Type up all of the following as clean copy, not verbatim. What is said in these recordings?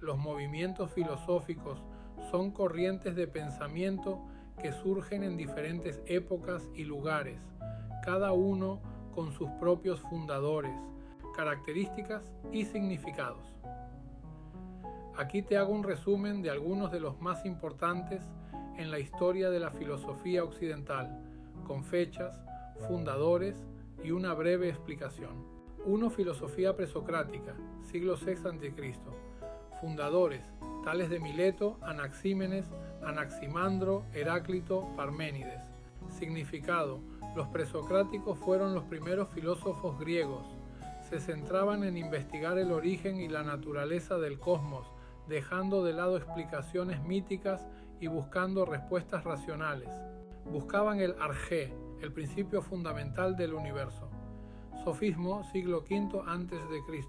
Los movimientos filosóficos son corrientes de pensamiento que surgen en diferentes épocas y lugares, cada uno con sus propios fundadores, características y significados. Aquí te hago un resumen de algunos de los más importantes en la historia de la filosofía occidental, con fechas, fundadores y una breve explicación. 1. Filosofía presocrática, siglo VI a.C. Fundadores, tales de Mileto, Anaxímenes, Anaximandro, Heráclito, Parménides. Significado: los presocráticos fueron los primeros filósofos griegos. Se centraban en investigar el origen y la naturaleza del cosmos, dejando de lado explicaciones míticas y buscando respuestas racionales. Buscaban el arjé, el principio fundamental del universo. Sofismo, siglo V a.C.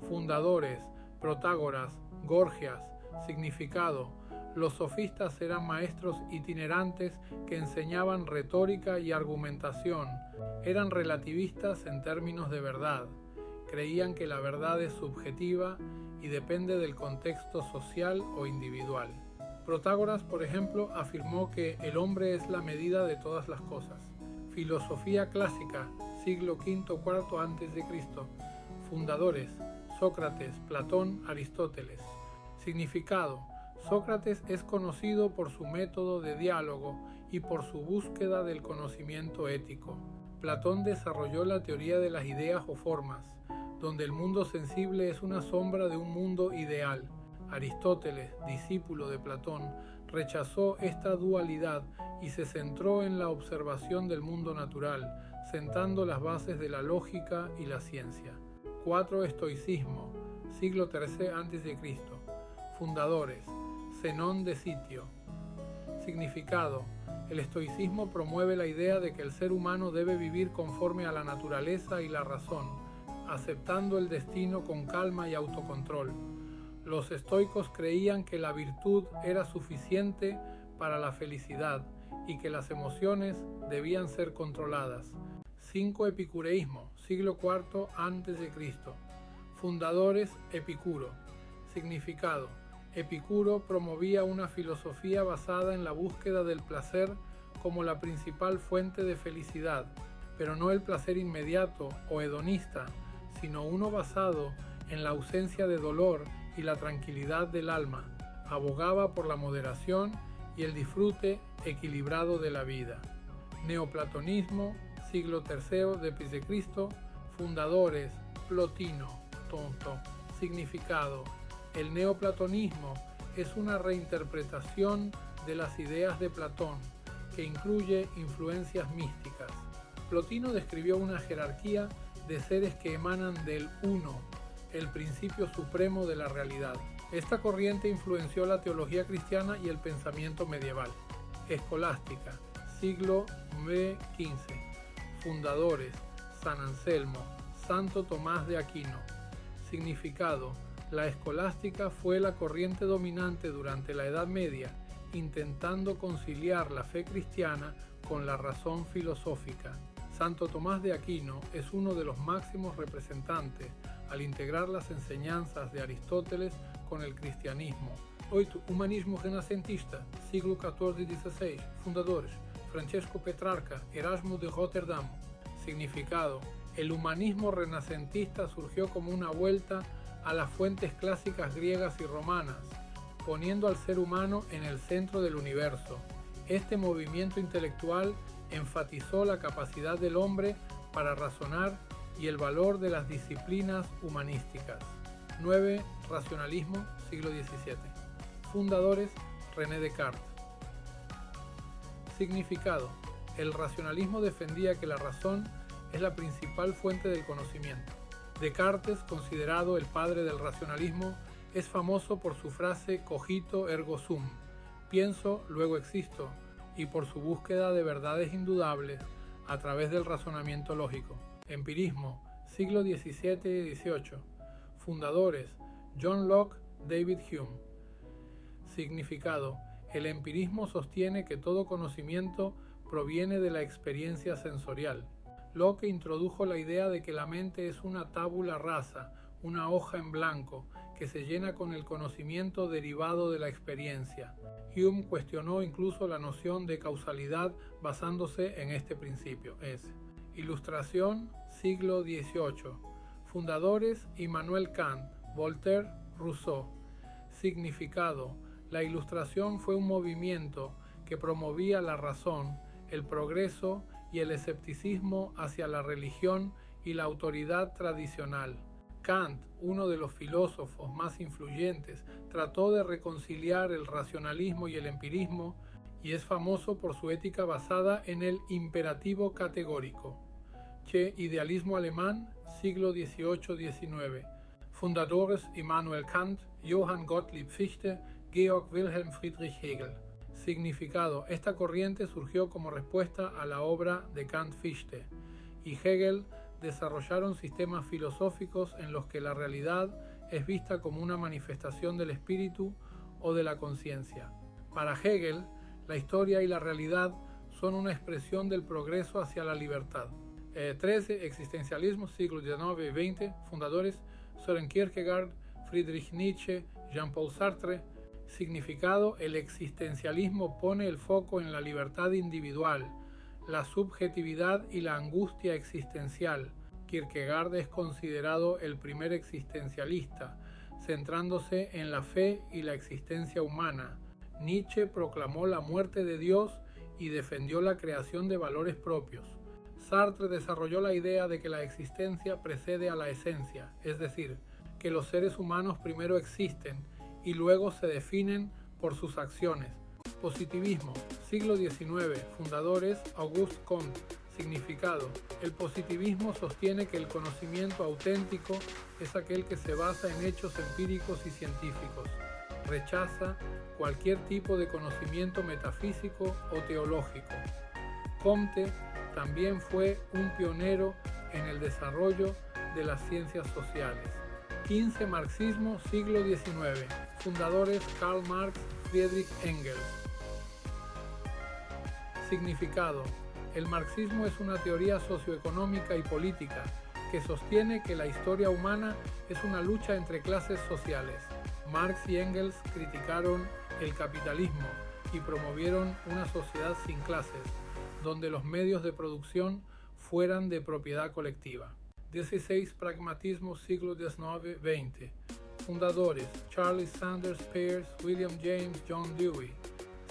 Fundadores, Protágoras, Gorgias. Significado: los sofistas eran maestros itinerantes que enseñaban retórica y argumentación. Eran relativistas en términos de verdad. Creían que la verdad es subjetiva y depende del contexto social o individual. Protágoras, por ejemplo, afirmó que el hombre es la medida de todas las cosas. Filosofía clásica, siglo V-IV a.C. Fundadores: Sócrates, Platón, Aristóteles. Significado: Sócrates es conocido por su método de diálogo y por su búsqueda del conocimiento ético. Platón desarrolló la teoría de las ideas o formas, donde el mundo sensible es una sombra de un mundo ideal. Aristóteles, discípulo de Platón, rechazó esta dualidad y se centró en la observación del mundo natural, sentando las bases de la lógica y la ciencia. 4. Estoicismo, siglo III a.C. Fundadores: Zenón de Sitio. Significado: el estoicismo promueve la idea de que el ser humano debe vivir conforme a la naturaleza y la razón, aceptando el destino con calma y autocontrol. Los estoicos creían que la virtud era suficiente para la felicidad y que las emociones debían ser controladas. 5. Epicureísmo, siglo IV a.C. Fundadores: Epicuro. Significado: Epicuro promovía una filosofía basada en la búsqueda del placer como la principal fuente de felicidad, pero no el placer inmediato o hedonista, sino uno basado en la ausencia de dolor y la tranquilidad del alma. Abogaba por la moderación y el disfrute equilibrado de la vida. Neoplatonismo, siglo III d.C. Fundadores: Plotino, Tonto. Significado: el neoplatonismo es una reinterpretación de las ideas de Platón, que incluye influencias místicas. Plotino describió una jerarquía de seres que emanan del Uno, el principio supremo de la realidad. Esta corriente influenció la teología cristiana y el pensamiento medieval. Escolástica, siglo XV. Fundadores: San Anselmo, Santo Tomás de Aquino. Significado: la escolástica fue la corriente dominante durante la Edad Media, intentando conciliar la fe cristiana con la razón filosófica. Santo Tomás de Aquino es uno de los máximos representantes al integrar las enseñanzas de Aristóteles con el cristianismo. 8. Humanismo renacentista, siglo XIV-XVI. Fundadores: Francesco Petrarca, Erasmo de Rotterdam. Significado: el humanismo renacentista surgió como una vuelta a las fuentes clásicas griegas y romanas, poniendo al ser humano en el centro del universo. Este movimiento intelectual enfatizó la capacidad del hombre para razonar y el valor de las disciplinas humanísticas. 9. Racionalismo, siglo XVII. Fundadores: René Descartes. Significado: el racionalismo defendía que la razón es la principal fuente del conocimiento. Descartes, considerado el padre del racionalismo, es famoso por su frase cogito ergo sum, pienso, luego existo, y por su búsqueda de verdades indudables a través del razonamiento lógico. Empirismo, siglo XVII y XVIII. Fundadores: John Locke, David Hume. Significado: el empirismo sostiene que todo conocimiento proviene de la experiencia sensorial. Locke introdujo la idea de que la mente es una tabula rasa, una hoja en blanco que se llena con el conocimiento derivado de la experiencia. Hume cuestionó incluso la noción de causalidad basándose en este principio. Ilustración, siglo XVIII. Fundadores: Immanuel Kant, Voltaire, Rousseau. Significado: la Ilustración fue un movimiento que promovía la razón, el progreso y el escepticismo hacia la religión y la autoridad tradicional. Kant, uno de los filósofos más influyentes, trató de reconciliar el racionalismo y el empirismo y es famoso por su ética basada en el imperativo categórico. Idealismo alemán, siglo XVIII-XIX. Fundadores: Immanuel Kant, Johann Gottlieb Fichte, Georg Wilhelm Friedrich Hegel. Significado: esta corriente surgió como respuesta a la obra de Kant-Fichte y Hegel desarrollaron sistemas filosóficos en los que la realidad es vista como una manifestación del espíritu o de la conciencia. Para Hegel, la historia y la realidad son una expresión del progreso hacia la libertad. 13. Existencialismo, siglo XIX y XX. Fundadores: Søren Kierkegaard, Friedrich Nietzsche, Jean-Paul Sartre. Significado: el existencialismo pone el foco en la libertad individual, la subjetividad y la angustia existencial. Kierkegaard es considerado el primer existencialista, centrándose en la fe y la existencia humana. Nietzsche proclamó la muerte de Dios y defendió la creación de valores propios. Sartre desarrolló la idea de que la existencia precede a la esencia, es decir, que los seres humanos primero existen y luego se definen por sus acciones. Positivismo, siglo XIX. Fundadores: Auguste Comte. Significado: el positivismo sostiene que el conocimiento auténtico es aquel que se basa en hechos empíricos y científicos. Rechaza cualquier tipo de conocimiento metafísico o teológico. Comte también fue un pionero en el desarrollo de las ciencias sociales. 15. Marxismo, siglo XIX. Fundadores: Karl Marx, Friedrich Engels. Significado: el marxismo es una teoría socioeconómica y política que sostiene que la historia humana es una lucha entre clases sociales. Marx y Engels criticaron el capitalismo y promovieron una sociedad sin clases, donde los medios de producción fueran de propiedad colectiva. 16. Pragmatismo, siglo XIX-XX. Fundadores: Charles Sanders Peirce, William James, John Dewey.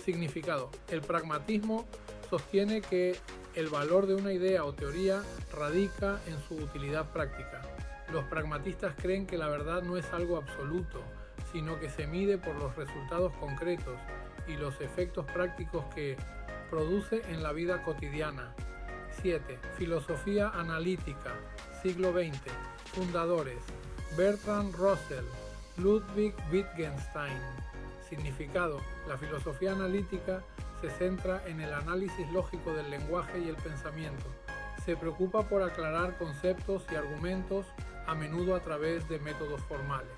Significado: el pragmatismo sostiene que el valor de una idea o teoría radica en su utilidad práctica. Los pragmatistas creen que la verdad no es algo absoluto, sino que se mide por los resultados concretos y los efectos prácticos que produce en la vida cotidiana. 7. Filosofía analítica, siglo XX. Fundadores: Bertrand Russell, Ludwig Wittgenstein. Significado: la filosofía analítica se centra en el análisis lógico del lenguaje y el pensamiento. Se preocupa por aclarar conceptos y argumentos, a menudo a través de métodos formales.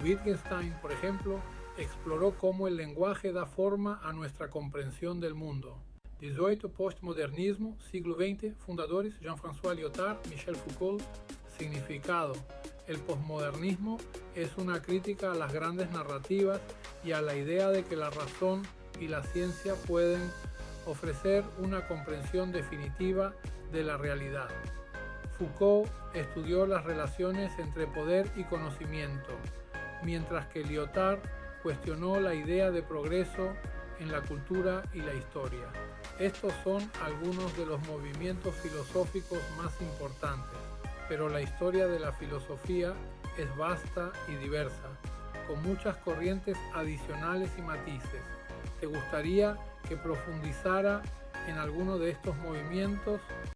Wittgenstein, por ejemplo, exploró cómo el lenguaje da forma a nuestra comprensión del mundo. 18. Postmodernismo, siglo XX. Fundadores: Jean-François Lyotard, Michel Foucault. Significado: el postmodernismo es una crítica a las grandes narrativas y a la idea de que la razón y la ciencia pueden ofrecer una comprensión definitiva de la realidad. Foucault estudió las relaciones entre poder y conocimiento, mientras que Lyotard cuestionó la idea de progreso en la cultura y la historia. Estos son algunos de los movimientos filosóficos más importantes, pero la historia de la filosofía es vasta y diversa, con muchas corrientes adicionales y matices. ¿Te gustaría que profundizara en alguno de estos movimientos?